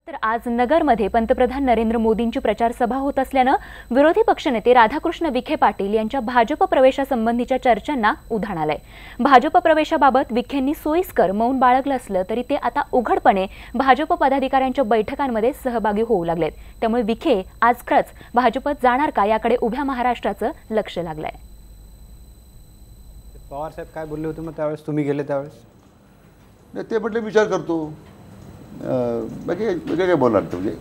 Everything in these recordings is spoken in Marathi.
तर आज नगरमध्ये पंतप्रधान नरेंद्र मोदींची प्रचार सभा होत असल्यानं विरोधी पक्षनेते राधाकृष्ण विखे पाटील यांच्या भाजप प्रवेशासंबंधीच्या चर्चांना उधाण आलंय। भाजप प्रवेशाबाबत विखेंनी सोयीस्कर मौन बाळगलं असलं तरी ते आता उघडपणे भाजप पदाधिकाऱ्यांच्या बैठकांमध्ये सहभागी होऊ लागलेत। त्यामुळे विखे आज खरंच भाजपत जाणार का याकडे उभ्या महाराष्ट्राचं लक्ष लागलंय। पवार साहेब काय बोलले होते मग त्यावेळेस तुम्ही गेले त्यावेळेस? ते म्हटले विचार करतो, बाकी वेगळे काय बोलणार ते म्हणजे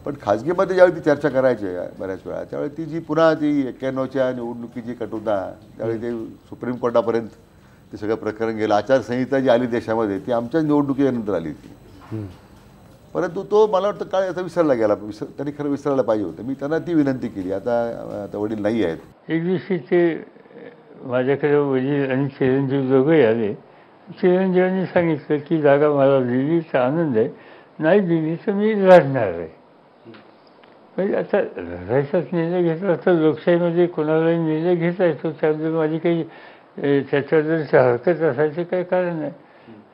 पण खाजगीमध्ये ज्यावेळी ती चर्चा करायची बऱ्याच वेळा त्यावेळी ती जी पुन्हा ती 91च्या निवडणुकीची कटुता त्यावेळी ते सुप्रीम कोर्टापर्यंत ते सगळं प्रकरण गेलं। आचारसंहिता जी आली देशामध्ये ती आमच्या निवडणुकीनंतर आली होती, परंतु तो मला वाटतं काय आता विसरला गेला। त्यांनी खरं विसरायला पाहिजे होतं। मी त्यांना ती विनंती केली। आता वडील नाही आहेत। एक दिवशी ते माझ्याकडे वडील आणि चिरंजीव दोघंही आले। चिरंजीवांनी सांगितलं की जागा मला दिलीचा आनंद आहे, नाही दिली तर मी लढणार आहे। म्हणजे आता लढायचाच निर्णय घेतला तर लोकशाहीमध्ये कोणालाही निर्णय घेता येतो, त्याबद्दल माझी काही त्याच्याबद्दल हरकत असायचं काही कारण नाही।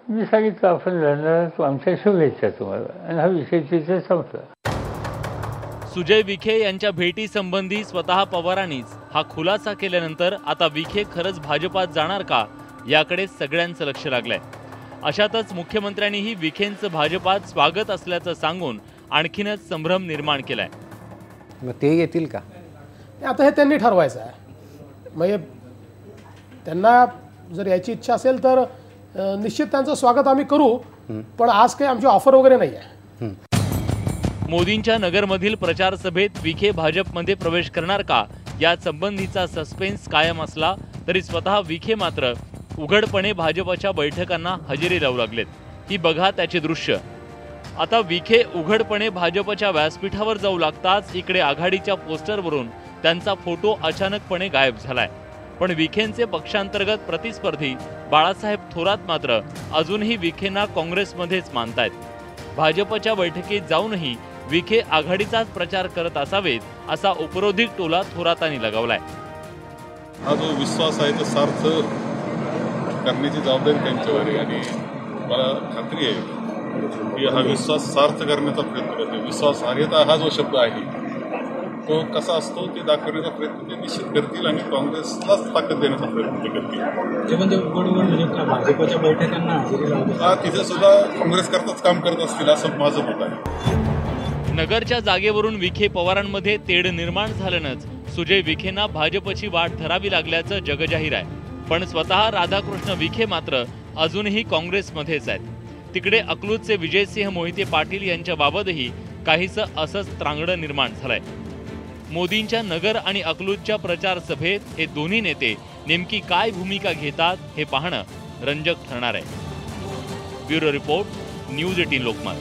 मी सांगितलं आपण लढणार, तो आमच्या शुभेच्छा तुम्हाला, आणि हा विषय तिथे संपला। सुजय विखे यांच्या भेटीसंबंधी स्वतः पवारांनीच हा खुलासा केल्यानंतर आता विखे खरंच भाजपात जाणार का याकडे सगळ्यांचं लक्ष लागलंय। अशातच मुख्यमंत्र्यांनीही विखेंचं भाजपात स्वागत असल्याचं सांगून आणखीनच संभ्रम निर्माण केलाय। मग ते येतील का आता हे त्यांनी ठरवायचं आहे। म्हणजे त्यांना जर याची इच्छा असेल तर निश्चित त्यांचं स्वागत आम्ही करू, पण आज काही आमची ऑफर वगैरे नाही आहे। मोदींच्या नगरमधील प्रचार सभेत विखे भाजपमध्ये प्रवेश करणार का या संबंधीचा सस्पेन्स कायम असला तरी स्वतः विखे मात्र उघडपणे भाजपच्या बैठकांना हजेरी लावू लागलेत। ही बघा त्याचे दृश्य। आता विखे उघडपणे भाजपच्या व्यासपीठावर जाऊ लागताच इकडे आघाडीच्या पोस्टरवरून त्यांचा फोटो अचानकपणे गायब झालाय। पण विखेंचे पक्षांतर्गत प्रतिस्पर्धी बाळासाहेब थोरात मात्र अजूनही विखेंना काँग्रेसमध्येच मानतायत। भाजपच्या बैठकीत जाऊनही विखे आघाडीचाच प्रचार करत असावेत असा उपरोधिक टोला थोरातांनी लगावलाय। हा जो विश्वास आहे तो सार्थ करण्याची जबाबदारी त्यांच्यावर आहे, आणि मला खात्री आहे की हा विश्वास सार्थ करण्याचा प्रयत्न करते। विश्वासार्हता हा जो शब्द आहे तो कसा असतो ते दाखवण्याचा प्रयत्न ते निश्चित करतील, आणि काँग्रेसलाच ताकद देण्याचा प्रयत्न करतील। भाजपच्या बैठकांना हा तिथे सुद्धा काँग्रेस करताच काम करत असतील असं माझं मत आहे। नगरच्या जागेवरून विखे पवारांमध्ये तेढ निर्माण झाल्यानंच सुजय विखेंना भाजपची वाट धरावी लागल्याचं जगजाहीर आहे। पण स्वतः राधाकृष्ण विखे मात्र अजूनही काँग्रेसमध्येच आहेत। तिकडे अकलूजचे विजयसिंह मोहिते पाटील यांच्या बाबतही काहीसं असंच त्रांगडं निर्माण झालंय। मोदींच्या नगर आणि अकलूजच्या प्रचार सभेत हे दोन्ही नेते नेमकी काय भूमिका घेतात हे पाहणं रंजक ठरणार आहे। Bureau report, news 18 Lokmat.